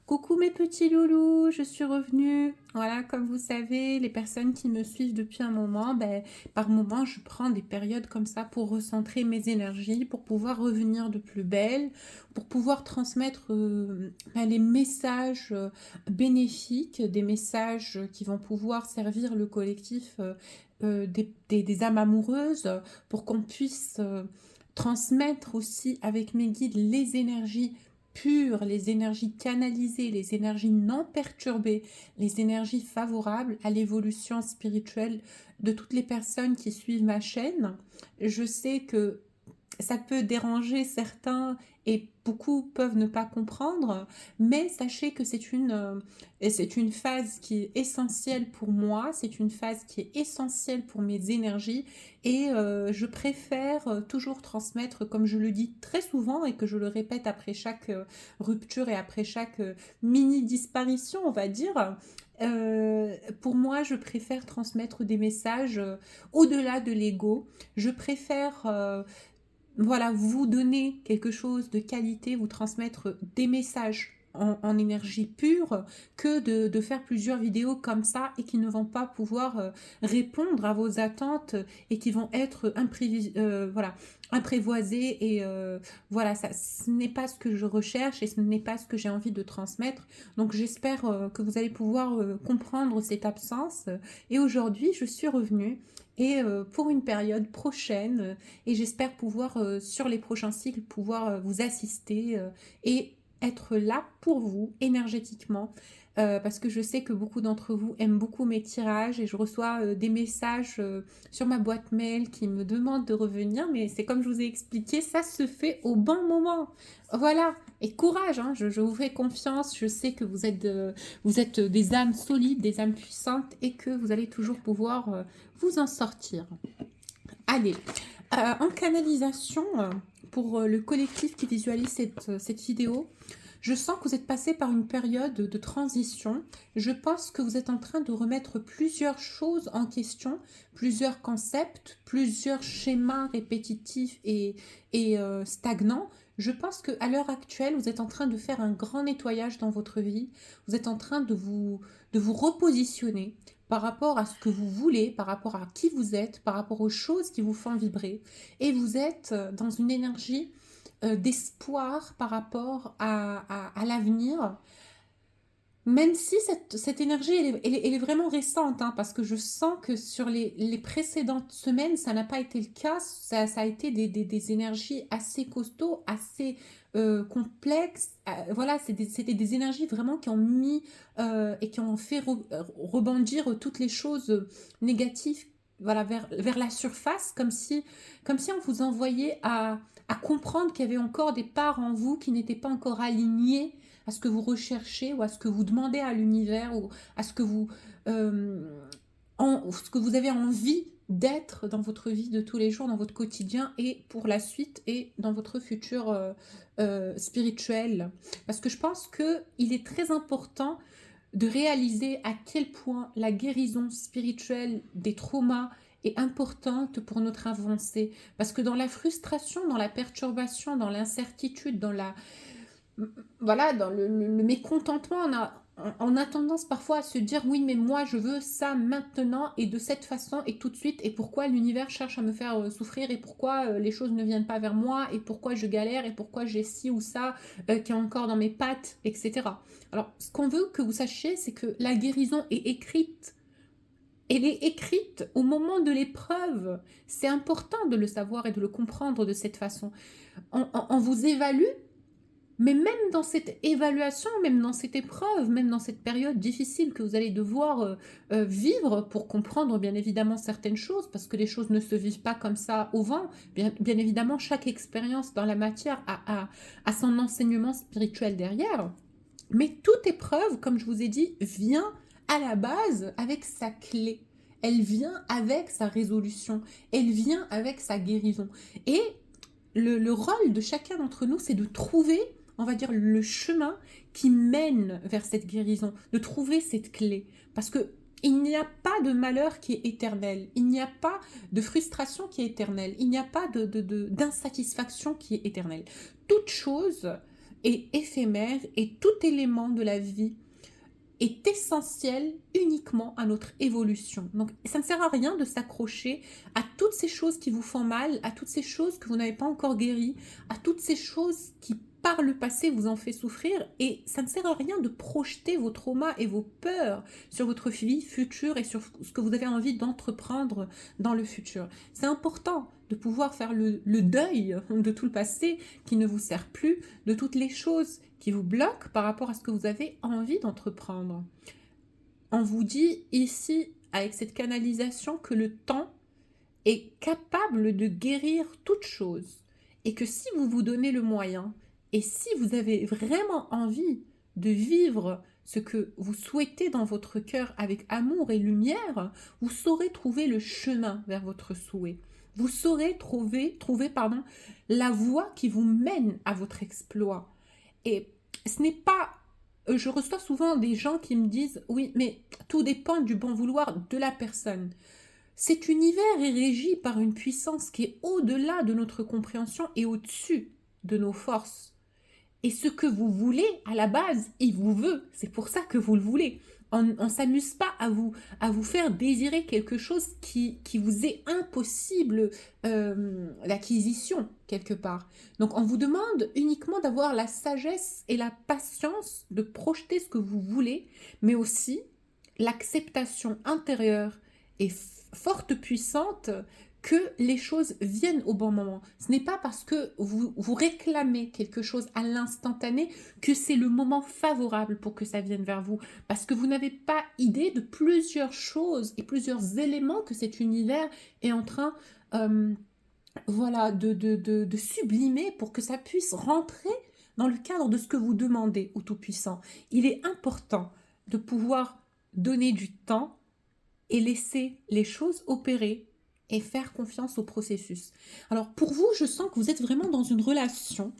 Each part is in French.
Coucou mes petits loulous, je suis revenue. Voilà, comme vous savez, les personnes qui me suivent depuis un moment, par moment, je prends des périodes comme ça pour recentrer mes énergies, pour pouvoir revenir de plus belle, pour pouvoir transmettre les messages bénéfiques, des messages qui vont pouvoir servir le collectif des âmes amoureuses, pour qu'on puisse transmettre aussi avec mes guides les énergies pures, les énergies canalisées, les énergies non perturbées, les énergies favorables à l'évolution spirituelle de toutes les personnes qui suivent ma chaîne. Je sais que ça peut déranger certains et beaucoup peuvent ne pas comprendre, mais sachez que c'est une phase qui est essentielle pour moi, c'est une phase qui est essentielle pour mes énergies et je préfère toujours transmettre, comme je le dis très souvent et que je le répète après chaque rupture et après chaque mini-disparition, on va dire. Pour moi, je préfère transmettre des messages au-delà de l'ego. Je préfère voilà, vous donner quelque chose de qualité, vous transmettre des messages en énergie pure que de faire plusieurs vidéos comme ça et qui ne vont pas pouvoir répondre à vos attentes et qui vont être voilà, imprévoisées et voilà, ça, ce n'est pas ce que je recherche et ce n'est pas ce que j'ai envie de transmettre. Donc j'espère que vous allez pouvoir comprendre cette absence et aujourd'hui je suis revenue et pour une période prochaine et j'espère pouvoir, sur les prochains cycles, pouvoir vous assister et être là pour vous énergétiquement. Parce que je sais que beaucoup d'entre vous aiment beaucoup mes tirages et je reçois des messages sur ma boîte mail qui me demandent de revenir, mais c'est comme je vous ai expliqué, ça se fait au bon moment. Voilà, et courage, hein, je vous fais confiance, je sais que vous êtes des âmes solides, des âmes puissantes et que vous allez toujours pouvoir vous en sortir. Allez, en canalisation, pour le collectif qui visualise cette vidéo, je sens que vous êtes passé par une période de transition. Je pense que vous êtes en train de remettre plusieurs choses en question, plusieurs concepts, plusieurs schémas répétitifs et stagnants. Je pense qu'à l'heure actuelle, vous êtes en train de faire un grand nettoyage dans votre vie. Vous êtes en train de vous repositionner par rapport à ce que vous voulez, par rapport à qui vous êtes, par rapport aux choses qui vous font vibrer. Et vous êtes dans une énergie d'espoir par rapport à l'avenir, même si cette énergie, elle est vraiment récente, hein, parce que je sens que sur les précédentes semaines, ça n'a pas été le cas. Ça a été des énergies assez costauds, assez complexes. Voilà, c'était des énergies vraiment qui ont mis et qui ont fait rebondir toutes les choses négatives, voilà, vers la surface, comme si on vous envoyait à comprendre qu'il y avait encore des parts en vous qui n'étaient pas encore alignées à ce que vous recherchez ou à ce que vous demandez à l'univers ou à euh, ce que vous avez envie d'être dans votre vie de tous les jours, dans votre quotidien et pour la suite et dans votre futur spirituel. Parce que je pense qu'il est très important de réaliser à quel point la guérison spirituelle des traumas est importante pour notre avancée. Parce que dans la frustration, dans la perturbation, dans l'incertitude, dans la voilà, dans le mécontentement, on a tendance parfois à se dire oui, mais moi je veux ça maintenant et de cette façon et tout de suite. Et pourquoi l'univers cherche à me faire souffrir et pourquoi les choses ne viennent pas vers moi et pourquoi je galère et pourquoi j'ai ci ou ça qui est encore dans mes pattes, etc. Alors, ce qu'on veut que vous sachiez, c'est que la guérison est écrite. Elle est écrite au moment de l'épreuve. C'est important de le savoir et de le comprendre de cette façon. On vous évalue mais même dans cette évaluation, même dans cette épreuve, même dans cette période difficile que vous allez devoir vivre pour comprendre bien évidemment certaines choses, parce que les choses ne se vivent pas comme ça au vent, bien évidemment chaque expérience dans la matière a son enseignement spirituel derrière, mais toute épreuve, comme je vous ai dit, vient à la base avec sa clé. Elle vient avec sa résolution, elle vient avec sa guérison. Et le rôle de chacun d'entre nous, c'est de trouver, on va dire, le chemin qui mène vers cette guérison, de trouver cette clé. Parce que il n'y a pas de malheur qui est éternel, il n'y a pas de frustration qui est éternelle, il n'y a pas d'insatisfaction qui est éternelle. Toute chose est éphémère et tout élément de la vie est essentiel uniquement à notre évolution. Donc, ça ne sert à rien de s'accrocher à toutes ces choses qui vous font mal, à toutes ces choses que vous n'avez pas encore guéries, à toutes ces choses qui, par le passé, vous ont fait souffrir. Et ça ne sert à rien de projeter vos traumas et vos peurs sur votre vie future et sur ce que vous avez envie d'entreprendre dans le futur. C'est important de pouvoir faire le deuil de tout le passé qui ne vous sert plus, de toutes les choses qui vous bloquent par rapport à ce que vous avez envie d'entreprendre. On vous dit ici, avec cette canalisation, que le temps est capable de guérir toute chose et que si vous vous donnez le moyen et si vous avez vraiment envie de vivre ce que vous souhaitez dans votre cœur avec amour et lumière, vous saurez trouver le chemin vers votre souhait. Vous saurez trouver la voie qui vous mène à votre exploit. Et ce n'est pas... Je reçois souvent des gens qui me disent « Oui, mais tout dépend du bon vouloir de la personne. » Cet univers est régi par une puissance qui est au-delà de notre compréhension et au-dessus de nos forces. Et ce que vous voulez, à la base, il vous veut. C'est pour ça que vous le voulez. On ne s'amuse pas à vous faire désirer quelque chose qui vous est impossible l'acquisition, quelque part. Donc, on vous demande uniquement d'avoir la sagesse et la patience de projeter ce que vous voulez, mais aussi l'acceptation intérieure et forte, puissante, que les choses viennent au bon moment. Ce n'est pas parce que vous réclamez quelque chose à l'instantané que c'est le moment favorable pour que ça vienne vers vous. Parce que vous n'avez pas idée de plusieurs choses et plusieurs éléments que cet univers est en train de sublimer pour que ça puisse rentrer dans le cadre de ce que vous demandez au Tout-Puissant. Il est important de pouvoir donner du temps et laisser les choses opérer et faire confiance au processus. Alors pour vous, je sens que vous êtes vraiment dans une relation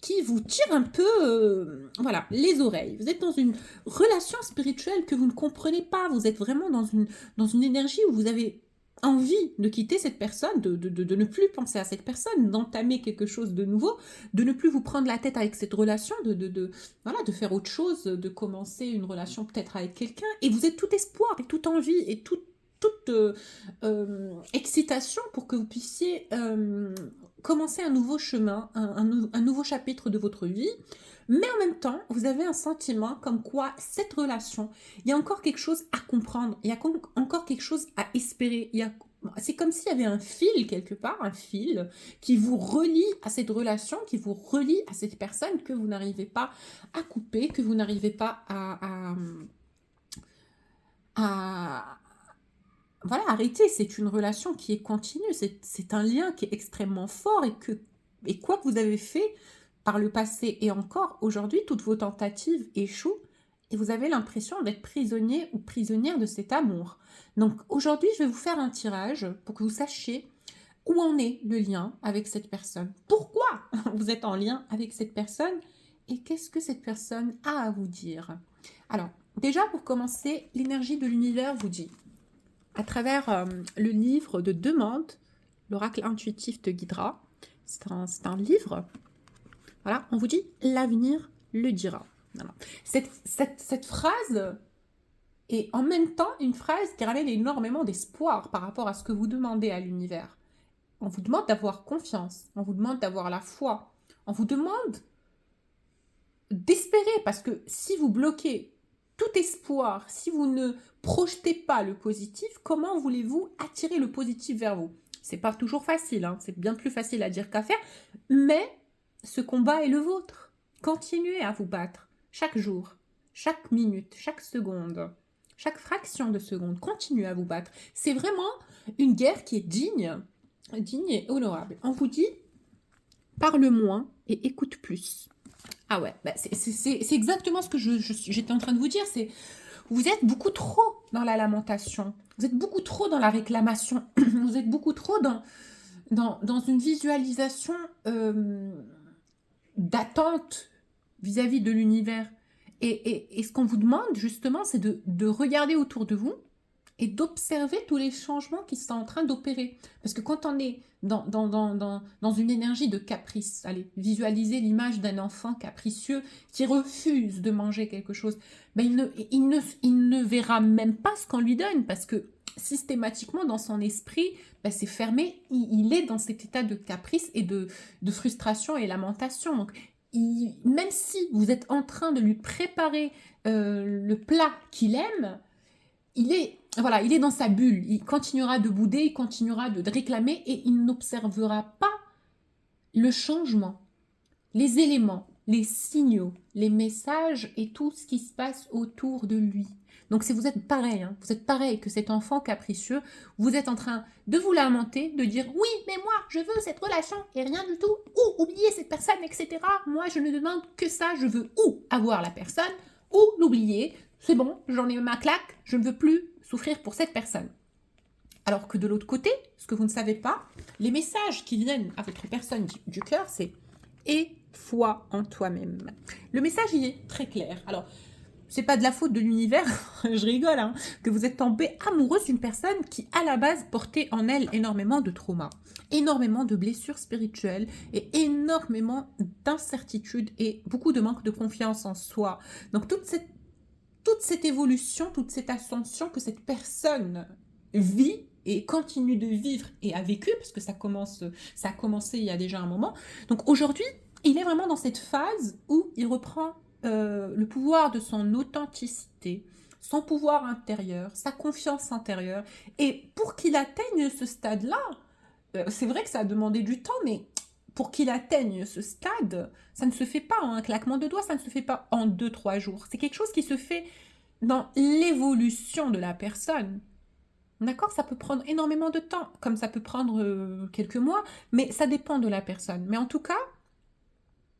qui vous tire un peu les oreilles. Vous êtes dans une relation spirituelle que vous ne comprenez pas. Vous êtes vraiment dans une énergie où vous avez envie de quitter cette personne, de ne plus penser à cette personne, d'entamer quelque chose de nouveau, de ne plus vous prendre la tête avec cette relation, de faire autre chose, de commencer une relation peut-être avec quelqu'un. Et vous êtes tout espoir et toute envie et toute excitation pour que vous puissiez commencer un nouveau chemin, un nouveau chapitre de votre vie. Mais en même temps, vous avez un sentiment comme quoi cette relation, il y a encore quelque chose à comprendre, il y a encore quelque chose à espérer. C'est comme s'il y avait un fil quelque part, un fil qui vous relie à cette relation, qui vous relie à cette personne que vous n'arrivez pas à couper, que vous n'arrivez pas à arrêter. C'est une relation qui est continue, c'est un lien qui est extrêmement fort et quoi que vous avez fait par le passé et encore aujourd'hui, toutes vos tentatives échouent et vous avez l'impression d'être prisonnier ou prisonnière de cet amour. Donc aujourd'hui, je vais vous faire un tirage pour que vous sachiez où en est le lien avec cette personne. Pourquoi vous êtes en lien avec cette personne et qu'est-ce que cette personne a à vous dire. Alors, déjà pour commencer, l'énergie de l'univers vous dit, à travers le livre de Demande, l'oracle intuitif te guidera. C'est un livre. Voilà, on vous dit l'avenir le dira. Voilà. Cette phrase est en même temps une phrase qui ramène énormément d'espoir par rapport à ce que vous demandez à l'univers. On vous demande d'avoir confiance, on vous demande d'avoir la foi, on vous demande d'espérer parce que si vous bloquez tout espoir, si vous ne projetez pas le positif, comment voulez-vous attirer le positif vers vous? C'est pas toujours facile, hein, c'est bien plus facile à dire qu'à faire, mais ce combat est le vôtre. Continuez à vous battre chaque jour, chaque minute, chaque seconde, chaque fraction de seconde. Continuez à vous battre. C'est vraiment une guerre qui est digne et honorable. On vous dit, parle moins et écoute plus. Ah ouais, c'est exactement ce que j'étais en train de vous dire. Vous êtes beaucoup trop dans la lamentation. Vous êtes beaucoup trop dans la réclamation. Vous êtes beaucoup trop dans une visualisation d'attente vis-à-vis de l'univers. Et ce qu'on vous demande, justement, c'est de regarder autour de vous, et d'observer tous les changements qui sont en train d'opérer. Parce que quand on est dans une énergie de caprice, allez, visualisez l'image d'un enfant capricieux qui refuse de manger quelque chose, ben il ne verra même pas ce qu'on lui donne, parce que systématiquement dans son esprit, ben c'est fermé, il est dans cet état de caprice et de frustration et lamentation. Donc, même si vous êtes en train de lui préparer le plat qu'il aime, voilà, il est dans sa bulle, il continuera de bouder, il continuera de réclamer et il n'observera pas le changement, les éléments, les signaux, les messages et tout ce qui se passe autour de lui. Donc si vous êtes pareil, hein, vous êtes pareil que cet enfant capricieux, vous êtes en train de vous lamenter, de dire oui, mais moi je veux cette relation et rien du tout, ou oublier cette personne, etc. Moi je ne demande que ça, je veux ou avoir la personne, ou l'oublier, c'est bon, j'en ai ma claque, je ne veux plus souffrir pour cette personne. Alors que de l'autre côté, ce que vous ne savez pas, les messages qui viennent à votre personne du cœur, c'est « aie foi en toi-même ». Le message, il est très clair. Alors, c'est pas de la faute de l'univers, je rigole, hein, que vous êtes tombée amoureuse d'une personne qui, à la base, portait en elle énormément de traumas, énormément de blessures spirituelles et énormément d'incertitudes et beaucoup de manque de confiance en soi. Donc, toute cette évolution, toute cette ascension que cette personne vit et continue de vivre et a vécu, parce que ça a commencé il y a déjà un moment. Donc aujourd'hui, il est vraiment dans cette phase où il reprend le pouvoir de son authenticité, son pouvoir intérieur, sa confiance intérieure. Et pour qu'il atteigne ce stade-là, c'est vrai que ça a demandé du temps, mais pour qu'il atteigne ce stade, ça ne se fait pas en un claquement de doigts, ça ne se fait pas en 2-3 jours. C'est quelque chose qui se fait dans l'évolution de la personne. D'accord? Ça peut prendre énormément de temps, comme ça peut prendre quelques mois, mais ça dépend de la personne. Mais en tout cas,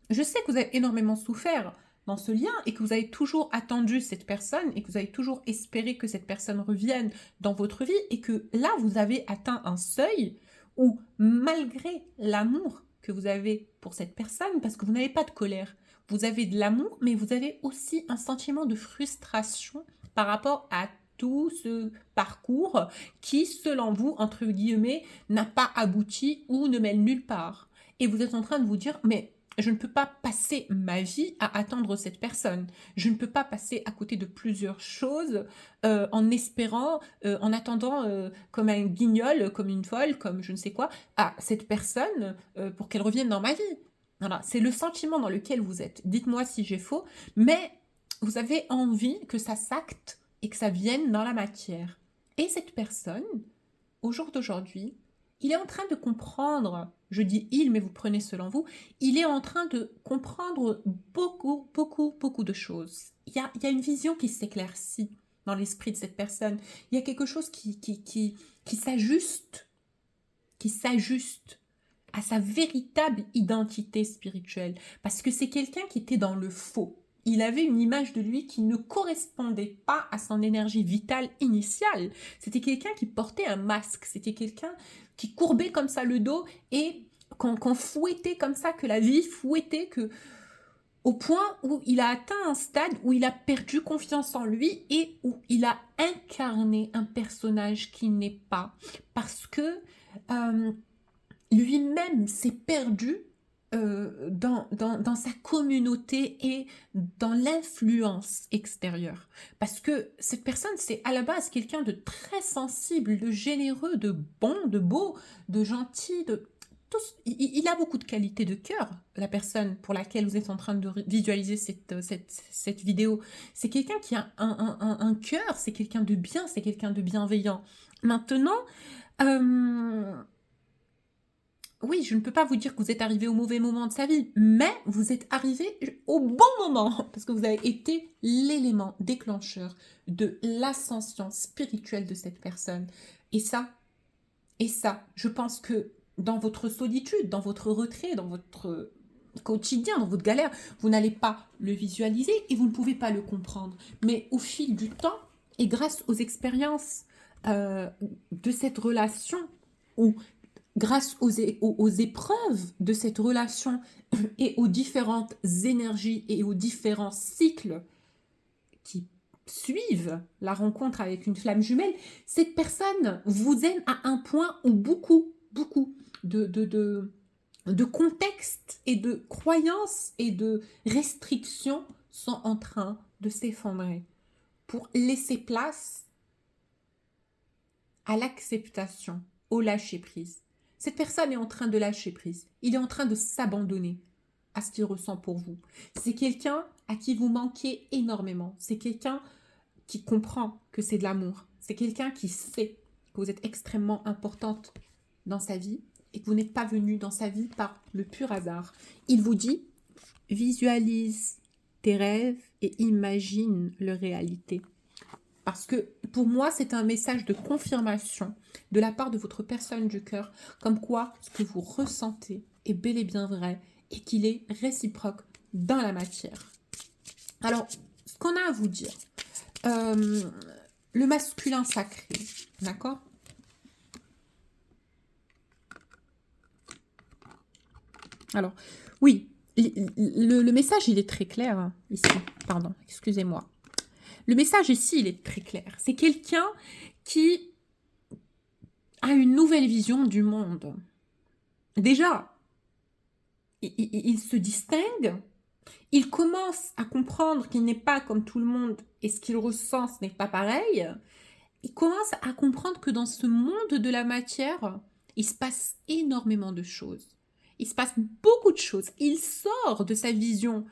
je sais que vous avez énormément souffert dans ce lien et que vous avez toujours attendu cette personne et que vous avez toujours espéré que cette personne revienne dans votre vie et que là, vous avez atteint un seuil où, malgré l'amour que vous avez pour cette personne, parce que vous n'avez pas de colère, vous avez de l'amour, mais vous avez aussi un sentiment de frustration par rapport à tout ce parcours qui, selon vous, entre guillemets, n'a pas abouti ou ne mène nulle part. Et vous êtes en train de vous dire, mais je ne peux pas passer ma vie à attendre cette personne. Je ne peux pas passer à côté de plusieurs choses en espérant, en attendant comme un guignol, comme une folle, comme je ne sais quoi, à cette personne pour qu'elle revienne dans ma vie. Voilà, c'est le sentiment dans lequel vous êtes. Dites-moi si j'ai faux, mais vous avez envie que ça s'acte et que ça vienne dans la matière. Et cette personne, au jour d'aujourd'hui, il est en train de comprendre, je dis il, mais vous prenez selon vous, il est en train de comprendre beaucoup, beaucoup, beaucoup de choses. Il y a une vision qui s'éclaircit dans l'esprit de cette personne. Il y a quelque chose qui s'ajuste à sa véritable identité spirituelle. Parce que c'est quelqu'un qui était dans le faux. Il avait une image de lui qui ne correspondait pas à son énergie vitale initiale. C'était quelqu'un qui portait un masque. C'était quelqu'un qui courbait comme ça le dos et qu'on fouettait comme ça, que la vie fouettait, au point où il a atteint un stade où il a perdu confiance en lui et où il a incarné un personnage qui n'est pas. Parce que lui-même s'est perdu dans sa communauté et dans l'influence extérieure. Parce que cette personne, c'est à la base quelqu'un de très sensible, de généreux, de bon, de beau, de gentil, il a beaucoup de qualités de cœur, la personne pour laquelle vous êtes en train de visualiser cette vidéo. C'est quelqu'un qui a un cœur, c'est quelqu'un de bien, c'est quelqu'un de bienveillant. Maintenant, oui, je ne peux pas vous dire que vous êtes arrivé au mauvais moment de sa vie, mais vous êtes arrivé au bon moment, parce que vous avez été l'élément déclencheur de l'ascension spirituelle de cette personne. Et ça, je pense que dans votre solitude, dans votre retrait, dans votre quotidien, dans votre galère, vous n'allez pas le visualiser et vous ne pouvez pas le comprendre. Mais au fil du temps, et grâce aux expériences de cette relation, ou grâce aux épreuves de cette relation et aux différentes énergies et aux différents cycles qui suivent la rencontre avec une flamme jumelle, cette personne vous aime à un point où beaucoup, beaucoup de contextes et de croyances et de restrictions sont en train de s'effondrer pour laisser place à l'acceptation, au lâcher-prise. Cette personne est en train de lâcher prise. Il est en train de s'abandonner à ce qu'il ressent pour vous. C'est quelqu'un à qui vous manquez énormément. C'est quelqu'un qui comprend que c'est de l'amour. C'est quelqu'un qui sait que vous êtes extrêmement importante dans sa vie et que vous n'êtes pas venu dans sa vie par le pur hasard. Il vous dit, visualise tes rêves et imagine leur réalité. Parce que pour moi, c'est un message de confirmation de la part de votre personne du cœur, comme quoi ce que vous ressentez est bel et bien vrai et qu'il est réciproque dans la matière. Alors, ce qu'on a à vous dire, le masculin sacré, d'accord? Alors, oui, le message, il est très clair, hein, ici. Pardon, excusez-moi. Le message ici, il est très clair. C'est quelqu'un qui a une nouvelle vision du monde. Déjà, il se distingue, il commence à comprendre qu'il n'est pas comme tout le monde et ce qu'il ressent, ce n'est pas pareil. Il commence à comprendre que dans ce monde de la matière, il se passe énormément de choses. Il se passe beaucoup de choses. Il sort de sa vision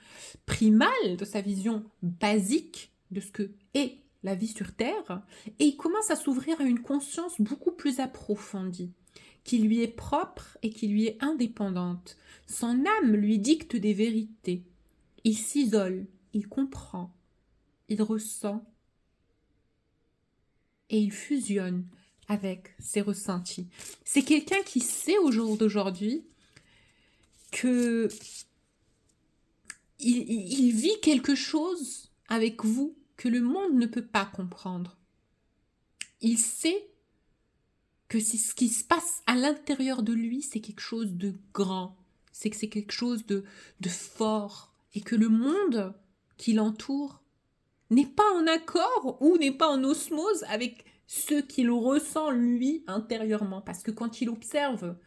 primale, de sa vision basique de ce que est la vie sur Terre, et il commence à s'ouvrir à une conscience beaucoup plus approfondie, qui lui est propre et qui lui est indépendante. Son âme lui dicte des vérités. Il s'isole, il comprend, il ressent, et il fusionne avec ses ressentis. C'est quelqu'un qui sait au jour d'aujourd'hui que il vit quelque chose avec vous que le monde ne peut pas comprendre. Il sait que ce qui se passe à l'intérieur de lui, c'est quelque chose de grand, c'est que c'est quelque chose de fort, et que le monde qui l'entoure n'est pas en accord ou n'est pas en osmose avec ce qu'il ressent lui intérieurement. Parce que quand il observe,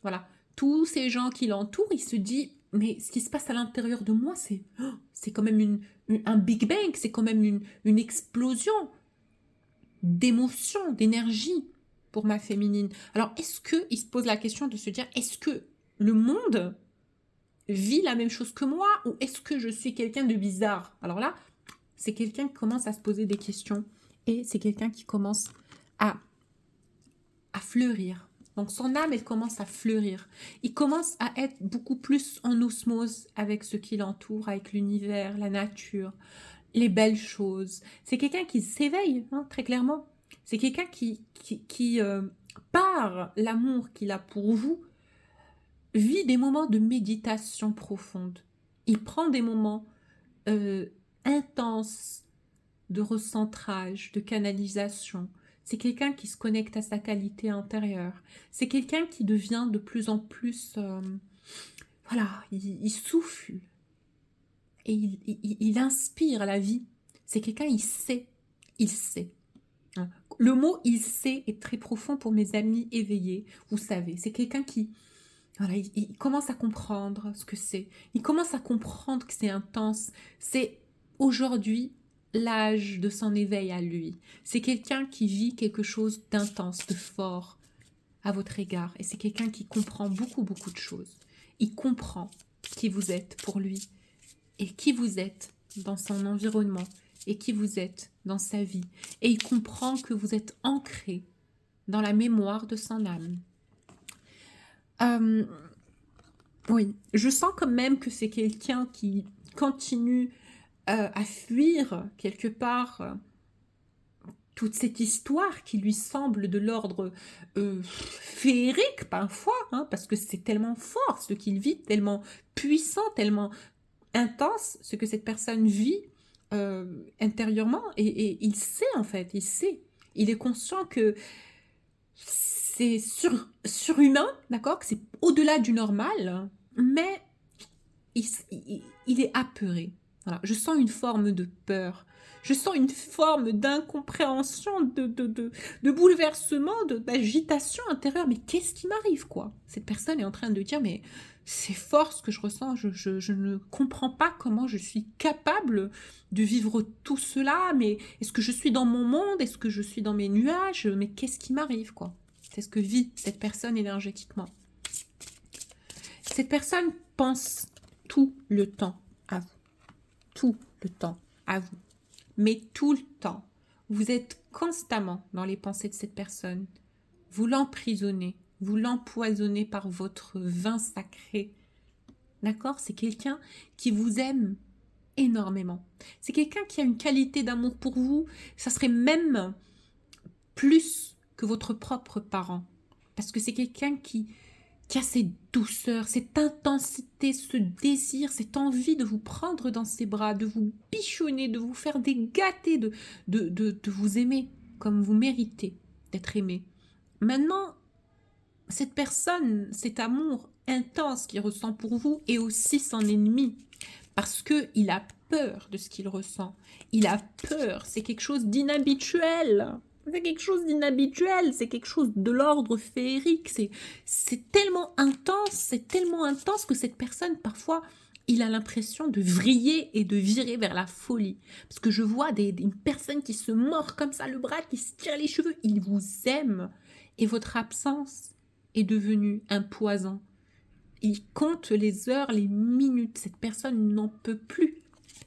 voilà, tous ces gens qui l'entourent, il se dit, mais ce qui se passe à l'intérieur de moi, c'est quand même un Big Bang, c'est quand même une explosion d'émotion, d'énergie pour ma féminine. Alors, est-ce qu'il se pose la question de se dire, est-ce que le monde vit la même chose que moi ou est-ce que je suis quelqu'un de bizarre? Alors là, c'est quelqu'un qui commence à se poser des questions et c'est quelqu'un qui commence à fleurir. Donc son âme, elle commence à fleurir. Il commence à être beaucoup plus en osmose avec ce qui l'entoure, avec l'univers, la nature, les belles choses. C'est quelqu'un qui s'éveille, hein, très clairement. C'est quelqu'un qui par l'amour qu'il a pour vous, vit des moments de méditation profonde. Il prend des moments intenses de recentrage, de canalisation. C'est quelqu'un qui se connecte à sa qualité intérieure. C'est quelqu'un qui devient de plus en plus... voilà, il souffle et il inspire la vie. C'est quelqu'un, il sait. Il sait. Le mot « il sait » est très profond pour mes amis éveillés. Vous savez, c'est quelqu'un qui... Voilà, il commence à comprendre ce que c'est. Il commence à comprendre que c'est intense. C'est aujourd'hui l'âge de son éveil à lui. C'est quelqu'un qui vit quelque chose d'intense, de fort à votre égard. Et c'est quelqu'un qui comprend beaucoup, beaucoup de choses. Il comprend qui vous êtes pour lui et qui vous êtes dans son environnement et qui vous êtes dans sa vie. Et il comprend que vous êtes ancré dans la mémoire de son âme. Oui, je sens quand même que c'est quelqu'un qui continue à fuir quelque part toute cette histoire qui lui semble de l'ordre féerique parfois, hein, parce que c'est tellement fort ce qu'il vit, tellement puissant, tellement intense ce que cette personne vit intérieurement, et il sait en fait, il sait, il est conscient que c'est surhumain, d'accord, que c'est au-delà du normal, mais il est apeuré. Voilà, je sens une forme de peur. Je sens une forme d'incompréhension, de bouleversement, d'agitation intérieure. Mais qu'est-ce qui m'arrive, quoi? Cette personne est en train de dire, mais c'est fort ce que je ressens. Je ne comprends pas comment je suis capable de vivre tout cela. Mais est-ce que je suis dans mon monde? Est-ce que je suis dans mes nuages? Mais qu'est-ce qui m'arrive, quoi? C'est ce que vit cette personne énergétiquement. Cette personne pense tout le temps à vous. Tout le temps à vous. Mais tout le temps. Vous êtes constamment dans les pensées de cette personne. Vous l'emprisonnez. Vous l'empoisonnez par votre vin sacré. D'accord? C'est quelqu'un qui vous aime énormément. C'est quelqu'un qui a une qualité d'amour pour vous. Ça serait même plus que votre propre parent. Parce que c'est quelqu'un qui a cette douceur, cette intensité, ce désir, cette envie de vous prendre dans ses bras, de vous bichonner, de vous faire des gâtés, de vous aimer comme vous méritez d'être aimé. Maintenant, cette personne, cet amour intense qu'il ressent pour vous est aussi son ennemi parce qu'il a peur de ce qu'il ressent. Il a peur, c'est quelque chose d'inhabituel. C'est quelque chose d'inhabituel, c'est quelque chose de l'ordre féerique, c'est tellement intense que cette personne, parfois, il a l'impression de vriller et de virer vers la folie. Parce que je vois une personne qui se mord comme ça le bras, qui se tire les cheveux, il vous aime. Et votre absence est devenue un poison. Il compte les heures, les minutes, cette personne n'en peut plus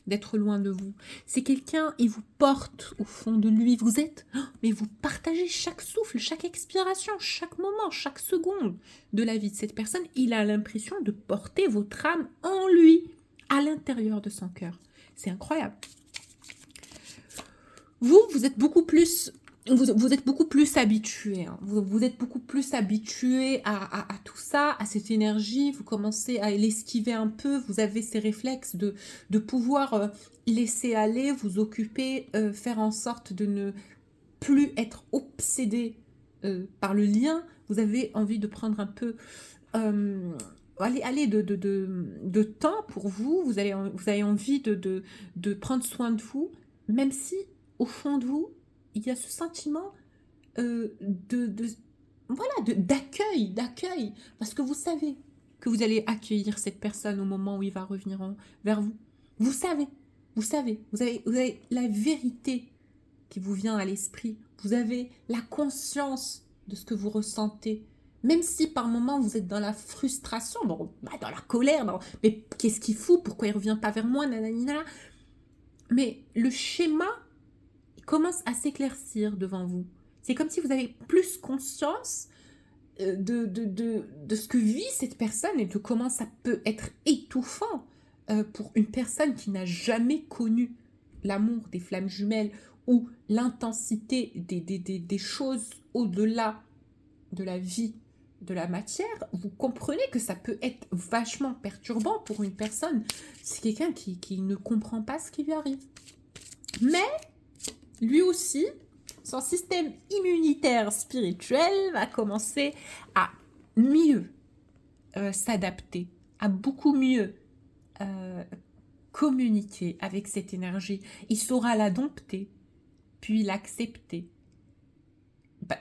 d'être loin de vous. C'est quelqu'un, il vous porte au fond de lui. Vous êtes, mais vous partagez chaque souffle, chaque expiration, chaque moment, chaque seconde de la vie de cette personne. Il a l'impression de porter votre âme en lui, à l'intérieur de son cœur. C'est incroyable. Vous êtes beaucoup plus... Vous êtes beaucoup plus habitué, hein. Vous êtes beaucoup plus habitué à tout ça, à cette énergie, vous commencez à l'esquiver un peu, vous avez ces réflexes de pouvoir laisser aller, vous occuper, faire en sorte de ne plus être obsédé par le lien, vous avez envie de prendre un peu de temps pour vous, vous avez envie de prendre soin de vous, même si au fond de vous, il y a ce sentiment d'accueil, parce que vous savez que vous allez accueillir cette personne au moment où il va revenir vers vous. Vous savez, vous avez la vérité qui vous vient à l'esprit, vous avez la conscience de ce que vous ressentez, même si par moments vous êtes dans la frustration, dans la colère, mais qu'est-ce qu'il fout, pourquoi il ne revient pas vers moi, nanana. Mais le schéma commence à s'éclaircir devant vous. C'est comme si vous avez plus conscience de ce que vit cette personne et de comment ça peut être étouffant pour une personne qui n'a jamais connu l'amour des flammes jumelles ou l'intensité des choses au-delà de la vie, de la matière. Vous comprenez que ça peut être vachement perturbant pour une personne. C'est quelqu'un qui ne comprend pas ce qui lui arrive. Mais lui aussi, son système immunitaire spirituel va commencer à mieux s'adapter, à beaucoup mieux communiquer avec cette énergie. Il saura la dompter, puis l'accepter.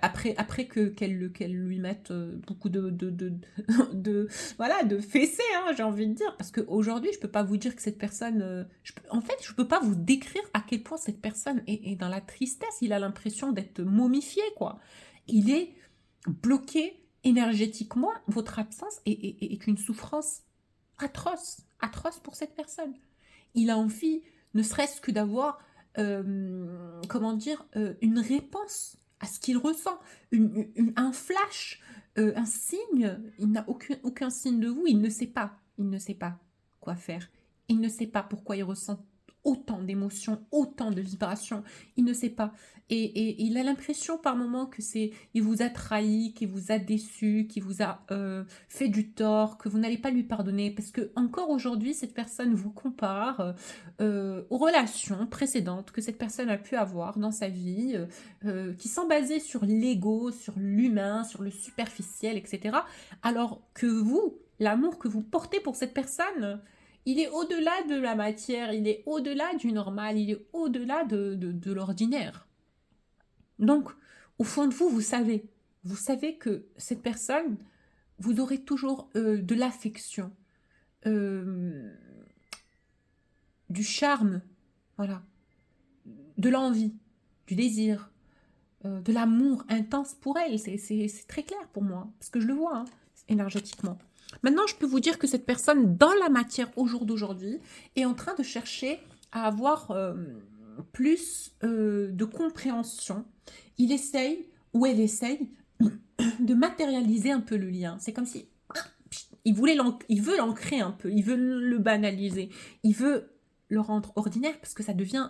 Après qu'elle lui mette beaucoup voilà, de fessées, hein, j'ai envie de dire. Parce qu'aujourd'hui, je ne peux pas vous dire que cette personne... en fait, je ne peux pas vous décrire à quel point cette personne est dans la tristesse. Il a l'impression d'être momifié, quoi. Il est bloqué énergétiquement. Votre absence est une souffrance atroce pour cette personne. Il a envie, ne serait-ce que d'avoir, une réponse à ce qu'il ressent, un flash, un signe. Il n'a aucun signe de vous, il ne sait pas quoi faire, il ne sait pas pourquoi il ressent autant d'émotions, autant de vibrations, il ne sait pas, et il a l'impression par moments que il vous a trahi, qu'il vous a déçu, qu'il vous a fait du tort, que vous n'allez pas lui pardonner, parce que encore aujourd'hui cette personne vous compare aux relations précédentes que cette personne a pu avoir dans sa vie, qui sont basées sur l'ego, sur l'humain, sur le superficiel, etc. Alors que vous, l'amour que vous portez pour cette personne, Il est au-delà de la matière, il est au-delà du normal, il est au-delà de l'ordinaire. Donc, au fond de vous, vous savez que cette personne, vous aurez toujours de l'affection, euh, du charme, voilà, de l'envie, du désir, de l'amour intense pour elle. C'est très clair pour moi, parce que je le vois hein, énergétiquement. Maintenant, je peux vous dire que cette personne, dans la matière au jour d'aujourd'hui, est en train de chercher à avoir plus de compréhension. Il essaye, ou elle essaye, de matérialiser un peu le lien. C'est comme si il veut l'ancrer un peu, il veut le banaliser, il veut le rendre ordinaire parce que ça devient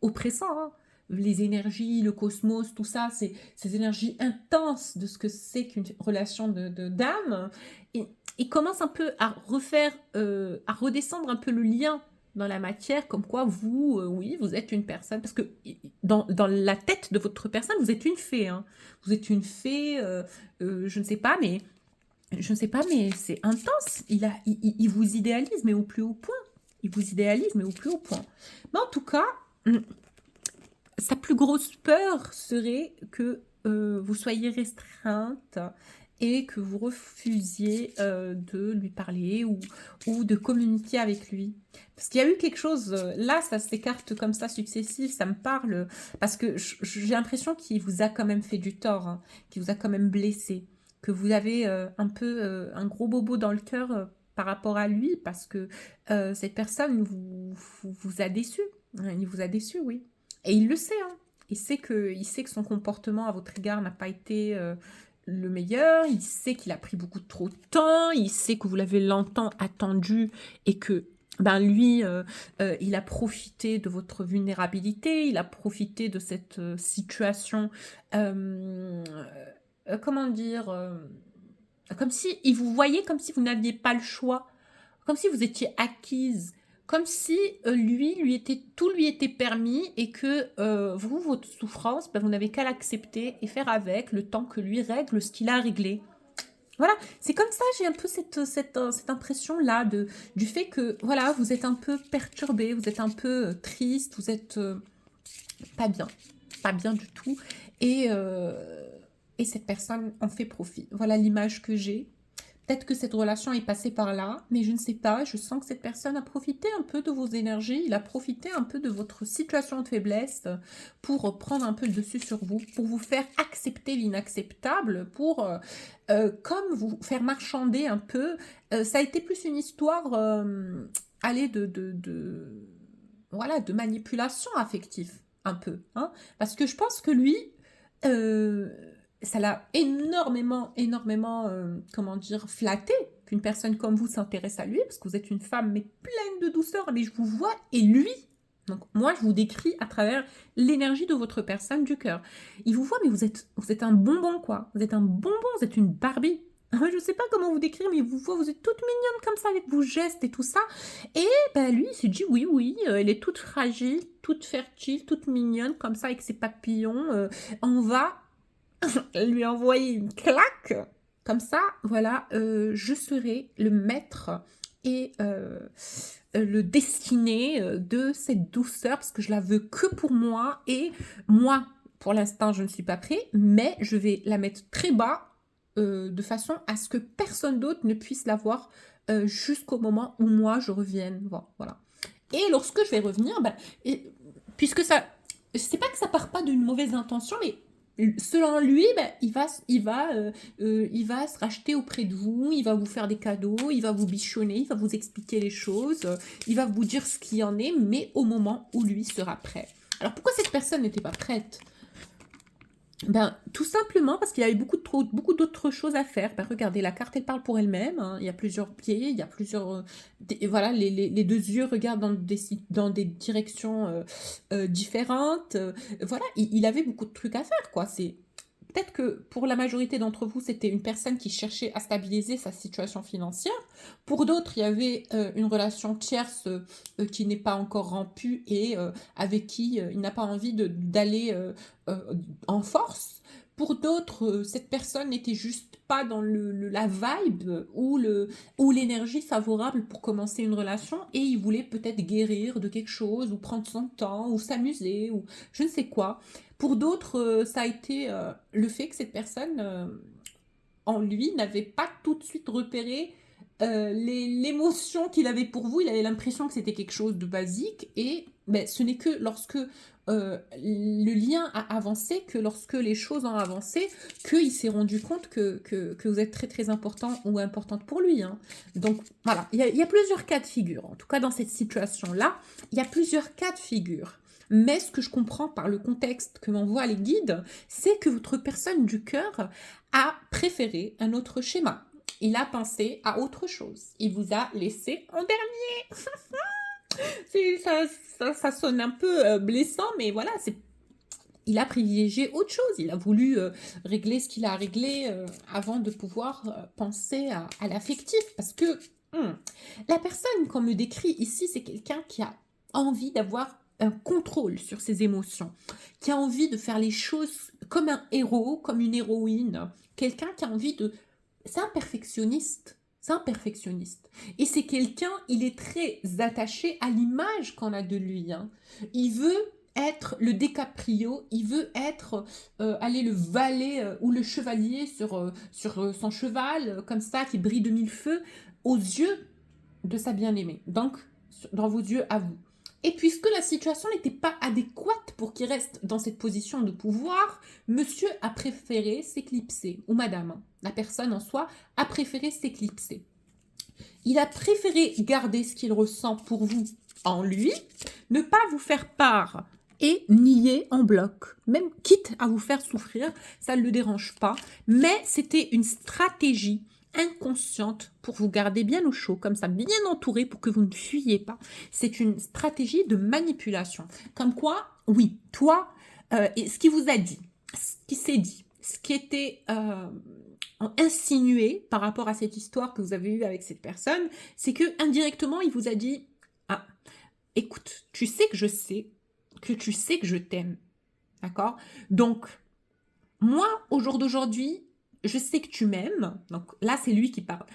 oppressant. Hein. Les énergies, le cosmos, tout ça, c'est ces énergies intenses de ce que c'est qu'une relation de d'âme. Et il commence un peu à refaire, à redescendre un peu le lien dans la matière, comme quoi vous, oui, vous êtes une personne, parce que dans la tête de votre personne, vous êtes une fée. Hein. Vous êtes une fée, je ne sais pas, mais c'est intense. Il vous idéalise, mais au plus haut point. Il vous idéalise, mais au plus haut point. Mais en tout cas, sa plus grosse peur serait que vous soyez restreinte et que vous refusiez de lui parler ou de communiquer avec lui. Parce qu'il y a eu quelque chose, là, ça s'écarte comme ça, successif, ça me parle, parce que j'ai l'impression qu'il vous a quand même fait du tort, hein, qu'il vous a quand même blessé, que vous avez un peu un gros bobo dans le cœur par rapport à lui, parce que cette personne vous a déçu. Il vous a déçu, oui. Et il le sait, hein. Il sait que son comportement à votre égard n'a pas été le meilleur. Il sait qu'il a pris beaucoup trop de temps. Il sait que vous l'avez longtemps attendu et que ben lui, il a profité de votre vulnérabilité. Il a profité de cette situation. Comment dire comme si il vous voyait comme si vous n'aviez pas le choix, comme si vous étiez acquise, comme si tout lui était permis et que vous, votre souffrance, ben, vous n'avez qu'à l'accepter et faire avec le temps que lui règle ce qu'il a réglé. Voilà, c'est comme ça, j'ai un peu cette impression-là du fait que, voilà, vous êtes un peu perturbé, vous êtes un peu triste, vous êtes pas bien du tout, et, euh, et cette personne en fait profit. Voilà l'image que j'ai. Peut-être que cette relation est passée par là, mais je ne sais pas. Je sens que cette personne a profité un peu de vos énergies, il a profité un peu de votre situation de faiblesse pour prendre un peu le dessus sur vous, pour vous faire accepter l'inacceptable, pour, comme vous faire marchander un peu. Ça a été plus une histoire, allez, voilà, de manipulation affective, un peu. Hein, parce que je pense que lui... euh, ça l'a énormément, comment dire, flatté qu'une personne comme vous s'intéresse à lui, parce que vous êtes une femme, mais pleine de douceur, mais je vous vois, et lui, donc moi je vous décris à travers l'énergie de votre personne du cœur. Il vous voit, mais vous êtes un bonbon, quoi. Vous êtes un bonbon, vous êtes une Barbie. Je sais pas comment vous décrire, mais il vous voit, vous êtes toute mignonne comme ça, avec vos gestes et tout ça. Et ben lui, il s'est dit, oui, elle est toute fragile, toute fertile, toute mignonne, comme ça, avec ses papillons. On va lui envoyer une claque, comme ça, voilà, je serai le maître et le destiné de cette douceur, parce que je la veux que pour moi, et moi, pour l'instant, je ne suis pas prêt, mais je vais la mettre très bas, de façon à ce que personne d'autre ne puisse la voir jusqu'au moment où moi, je revienne, voilà. Et lorsque je vais revenir, ben, puisque ça, c'est pas que ça part pas d'une mauvaise intention, mais selon lui, ben, il va se racheter auprès de vous, il va vous faire des cadeaux, il va vous bichonner, il va vous expliquer les choses, il va vous dire ce qu'il y en est, mais au moment où lui sera prêt. Alors pourquoi cette personne n'était pas prête? Ben, tout simplement parce qu'il y avait beaucoup d'autres choses à faire. Ben, regardez, la carte, elle parle pour elle-même. Hein. Il y a plusieurs pieds, il y a plusieurs... voilà, les deux yeux regardent dans des directions différentes. Voilà, il avait beaucoup de trucs à faire, quoi. Peut-être que pour la majorité d'entre vous, c'était une personne qui cherchait à stabiliser sa situation financière. Pour d'autres, il y avait une relation tierce qui n'est pas encore rompue et avec qui il n'a pas envie d'aller en force. Pour d'autres, cette personne n'était juste pas dans la vibe ou l'énergie favorable pour commencer une relation et il voulait peut-être guérir de quelque chose ou prendre son temps ou s'amuser ou je ne sais quoi. Pour d'autres, ça a été le fait que cette personne, en lui, n'avait pas tout de suite repéré l'émotion qu'il avait pour vous. Il avait l'impression que c'était quelque chose de basique et ben, ce n'est que lorsque le lien a avancé, que lorsque les choses ont avancé, qu'il s'est rendu compte que vous êtes très très important ou importante pour lui. Hein. Donc voilà, il y a plusieurs cas de figure. En tout cas, dans cette situation-là, il y a plusieurs cas de figure. Mais ce que je comprends par le contexte que m'envoient les guides, c'est que votre personne du cœur a préféré un autre schéma. Il a pensé à autre chose. Il vous a laissé en dernier. Ça sonne un peu blessant, mais voilà, il a privilégié autre chose. Il a voulu régler ce qu'il a réglé avant de pouvoir penser à l'affectif. Parce que la personne qu'on me décrit ici, c'est quelqu'un qui a envie d'avoir un contrôle sur ses émotions, qui a envie de faire les choses comme un héros, comme une héroïne, quelqu'un qui a envie de... C'est un perfectionniste. C'est un perfectionniste. Et c'est quelqu'un, il est très attaché à l'image qu'on a de lui. Hein. Il veut être le DiCaprio, il veut être aller le valet ou le chevalier sur son cheval, comme ça, qui brille de mille feux, aux yeux de sa bien-aimée. Donc, dans vos yeux à vous. Et puisque la situation n'était pas adéquate pour qu'il reste dans cette position de pouvoir, monsieur a préféré s'éclipser, ou madame, hein, la personne en soi, a préféré s'éclipser. Il a préféré garder ce qu'il ressent pour vous en lui, ne pas vous faire part et nier en bloc, même quitte à vous faire souffrir, ça ne le dérange pas, mais c'était une stratégie inconsciente pour vous garder bien au chaud, comme ça, bien entouré pour que vous ne fuyiez pas. C'est une stratégie de manipulation. Comme quoi, oui, toi, et ce qui vous a dit, ce qui s'est dit, ce qui était insinué par rapport à cette histoire que vous avez eue avec cette personne, c'est que indirectement, il vous a dit, ah, écoute, tu sais que tu sais que je t'aime, d'accord? Donc, moi, au jour d'aujourd'hui, je sais que tu m'aimes. Donc là, c'est lui qui parle.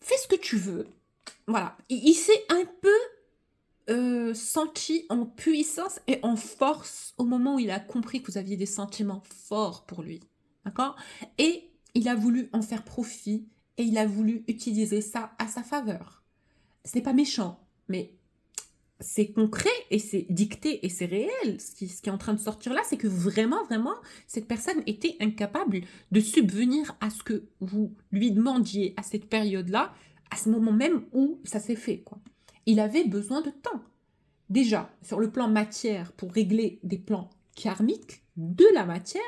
Fais ce que tu veux. Voilà. Il s'est un peu senti en puissance et en force au moment où il a compris que vous aviez des sentiments forts pour lui. D'accord? Et il a voulu en faire profit et il a voulu utiliser ça à sa faveur. C'est pas méchant, mais c'est concret et c'est dicté et c'est réel. Ce qui est en train de sortir là, c'est que vraiment, cette personne était incapable de subvenir à ce que vous lui demandiez à cette période-là, à ce moment même où ça s'est fait, quoi. Il avait besoin de temps. Déjà, sur le plan matière, pour régler des plans karmiques de la matière,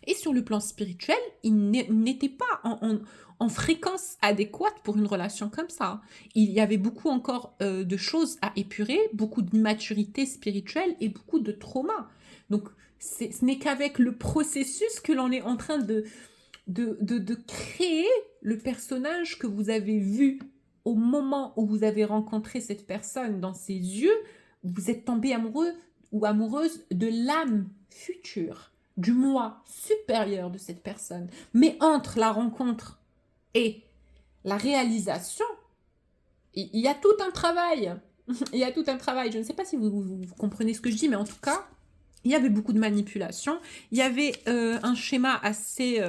et sur le plan spirituel, il n'était pas en fréquence adéquate pour une relation comme ça. Il y avait beaucoup encore de choses à épurer, beaucoup d'immaturité spirituelle et beaucoup de trauma. Donc, ce n'est qu'avec le processus que l'on est en train de créer le personnage que vous avez vu au moment où vous avez rencontré cette personne dans ses yeux. Vous êtes tombé amoureux ou amoureuse de l'âme future, du moi supérieur de cette personne. Mais entre la rencontre et la réalisation, il y a tout un travail. Il y a tout un travail. Je ne sais pas si vous comprenez ce que je dis, mais en tout cas, il y avait beaucoup de manipulation. Il y avait un schéma assez...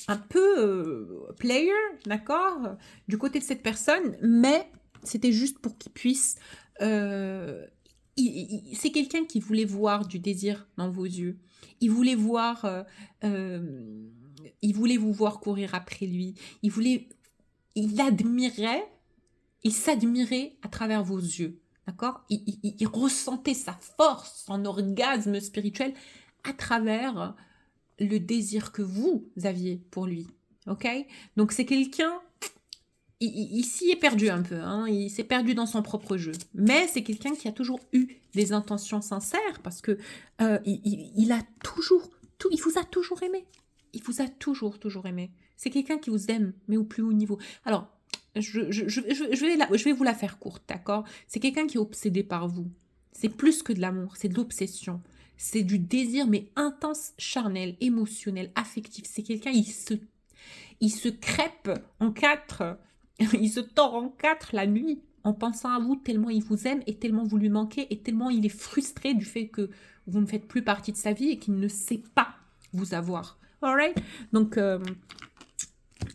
un peu player, d'accord, du côté de cette personne, mais c'était juste pour qu'il puisse... c'est quelqu'un qui voulait voir du désir dans vos yeux. Il voulait voir... il voulait vous voir courir après lui. Il admirait, il s'admirait à travers vos yeux, d'accord, il ressentait sa force, son orgasme spirituel à travers le désir que vous aviez pour lui, ok? Donc c'est quelqu'un, il s'y est perdu un peu, hein, il s'est perdu dans son propre jeu, mais c'est quelqu'un qui a toujours eu des intentions sincères parce que il a toujours, il vous a toujours aimé, il vous a toujours aimé. C'est quelqu'un qui vous aime, mais au plus haut niveau. Alors, je vais vous la faire courte, d'accord? C'est quelqu'un qui est obsédé par vous. C'est plus que de l'amour, c'est de l'obsession. C'est du désir, mais intense, charnel, émotionnel, affectif. C'est quelqu'un, il se crêpe en quatre, il se tord en quatre la nuit en pensant à vous, tellement il vous aime et tellement vous lui manquez et tellement il est frustré du fait que vous ne faites plus partie de sa vie et qu'il ne sait pas vous avoir. Alright? Donc,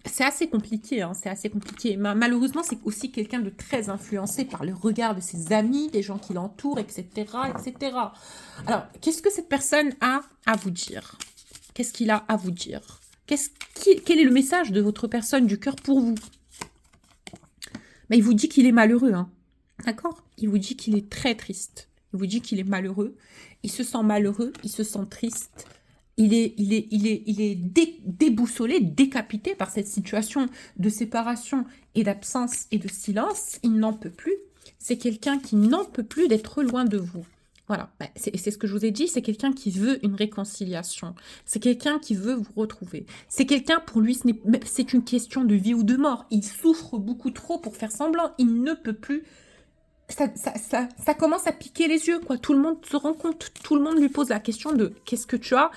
c'est assez compliqué, hein, c'est assez compliqué. Malheureusement, c'est aussi quelqu'un de très influencé par le regard de ses amis, des gens qui l'entourent, etc., etc. Alors, qu'est-ce que cette personne a à vous dire? Qu'est-ce qu'il a à vous dire? Quel est le message de votre personne du cœur pour vous? Il vous dit qu'il est malheureux, hein. D'accord? Il vous dit qu'il est très triste. Il vous dit qu'il est malheureux. Il se sent malheureux, il se sent triste. Il est déboussolé, décapité par cette situation de séparation et d'absence et de silence. Il n'en peut plus. C'est quelqu'un qui n'en peut plus d'être loin de vous. Voilà, c'est ce que je vous ai dit, c'est quelqu'un qui veut une réconciliation. C'est quelqu'un qui veut vous retrouver. C'est quelqu'un, pour lui, c'est une question de vie ou de mort. Il souffre beaucoup trop pour faire semblant. Il ne peut plus. Ça commence à piquer les yeux, quoi. Tout le monde se rend compte. Tout le monde lui pose la question de qu'est-ce que tu as?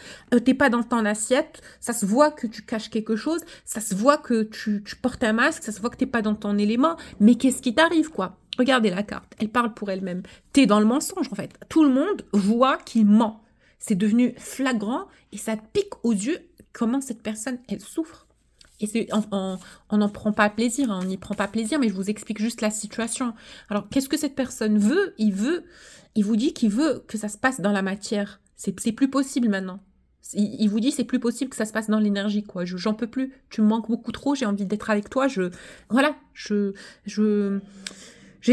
T'es pas dans ton assiette. Ça se voit que tu caches quelque chose. Ça se voit que tu portes un masque. Ça se voit que t'es pas dans ton élément. Mais qu'est-ce qui t'arrive, quoi? Regardez la carte. Elle parle pour elle-même. T'es dans le mensonge, en fait. Tout le monde voit qu'il ment. C'est devenu flagrant et ça pique aux yeux comment cette personne, elle souffre. Et on n'en prend pas plaisir, hein, on n'y prend pas plaisir, mais je vous explique juste la situation. Alors, qu'est-ce que cette personne veut? Il vous dit qu'il veut que ça se passe dans la matière. C'est plus possible maintenant. Il vous dit c'est plus possible que ça se passe dans l'énergie, quoi. J'en peux plus. Tu me manques beaucoup trop. J'ai envie d'être avec toi. J'ai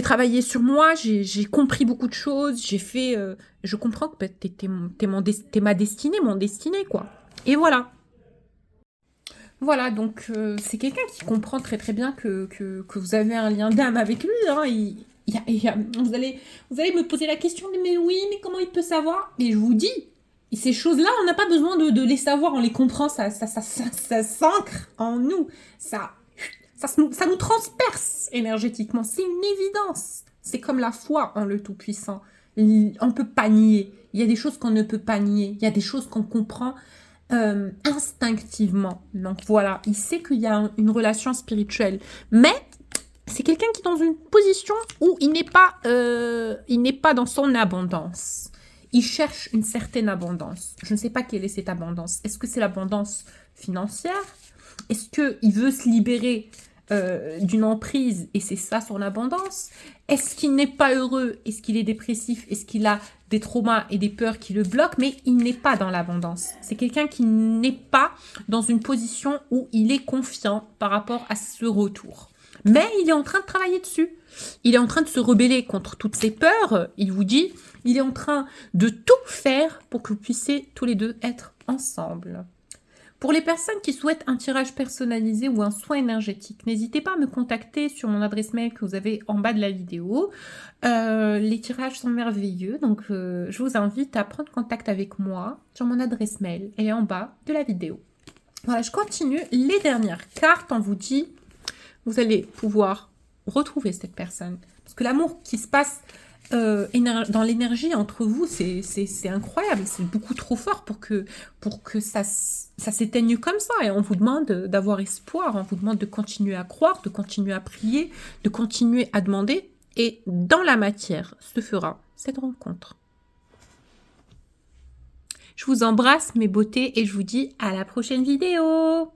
travaillé sur moi. J'ai compris beaucoup de choses. Je comprends que t'es ma destinée, mon destiné, quoi. Et voilà. Voilà, donc c'est quelqu'un qui comprend très très bien que vous avez un lien d'âme avec lui. Hein. Vous allez me poser la question, mais oui, mais comment il peut savoir? Mais je vous dis, ces choses-là, on n'a pas besoin de les savoir, on les comprend, ça s'ancre en nous, ça nous transperce énergétiquement, c'est une évidence. C'est comme la foi en le Tout-Puissant. On ne peut pas nier, il y a des choses qu'on ne peut pas nier, il y a des choses qu'on comprend instinctivement. Donc voilà, il sait qu'il y a une relation spirituelle, mais c'est quelqu'un qui est dans une position où il n'est pas dans son abondance. Il cherche une certaine abondance. Je ne sais pas quelle est cette abondance. Est-ce que c'est l'abondance financière? Est-ce qu'il veut se libérer d'une emprise et c'est ça son abondance? Est-ce qu'il n'est pas heureux? Est-ce qu'il est dépressif? Est-ce qu'il a des traumas et des peurs qui le bloquent? Mais il n'est pas dans l'abondance. C'est quelqu'un qui n'est pas dans une position où il est confiant par rapport à ce retour. Mais il est en train de travailler dessus. Il est en train de se rebeller contre toutes ses peurs. Il vous dit, il est en train de tout faire pour que vous puissiez tous les deux être ensemble. Pour les personnes qui souhaitent un tirage personnalisé ou un soin énergétique, n'hésitez pas à me contacter sur mon adresse mail que vous avez en bas de la vidéo. Les tirages sont merveilleux, donc je vous invite à prendre contact avec moi sur mon adresse mail. Elle est en bas de la vidéo. Voilà, je continue. Les dernières cartes, on vous dit, vous allez pouvoir retrouver cette personne. Parce que l'amour qui se passe dans l'énergie entre vous, c'est incroyable, c'est beaucoup trop fort pour que ça s'éteigne comme ça. Et on vous demande d'avoir espoir, on vous demande de continuer à croire, de continuer à prier, de continuer à demander. Et dans la matière se fera cette rencontre. Je vous embrasse mes beautés et je vous dis à la prochaine vidéo.